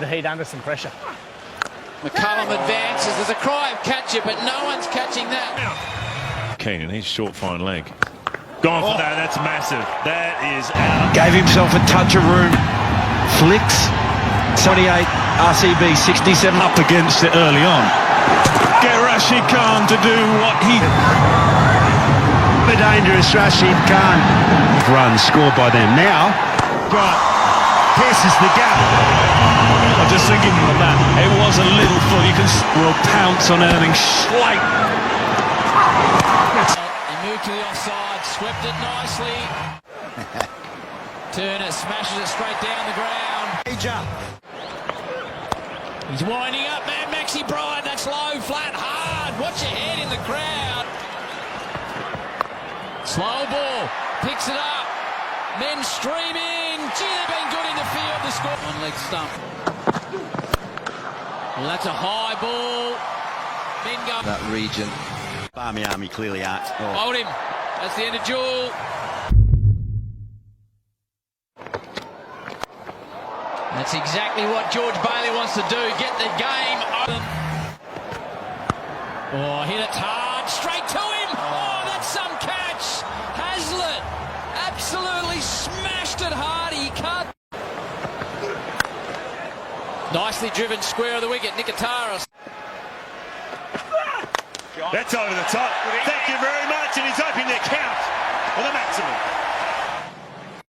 the heat under some pressure. McCullum advances. There's a cry of catch it, but no one's catching that. Keenan, he's short fine leg. Gone for that, that's massive. That is out. Gave himself a touch of room. Flicks. 28, RCB 67. Up against it early on. Get Rashid Khan to do what he... The dangerous Rashid Khan. Run scored by them now. Right. Pierces the gap. I'm just thinking of that. It was a little foot. You can will pounce on anything slight. He moved to the offside, swept it nicely. Turner smashes it straight down the ground. He's winding up, man. Maxi Bryant, that's low, flat, hard. Watch your head in the crowd. Slow ball, picks it up. Men streaming. Gee, they've been good in the field. The score. One leg stump. Well, that's a high ball. Men go. That region. Army clearly aren't. Oh. Hold him. That's the end of Jewel. That's exactly what George Bailey wants to do. Get the game open. Oh, hit it hard. Straight to him. Oh, that's some catch. Hazlitt absolutely smashed it hard. He can't. Nicely driven square of the wicket. Nikitaris. That's over the top. Thank you very much, and he's opening the count for the maximum.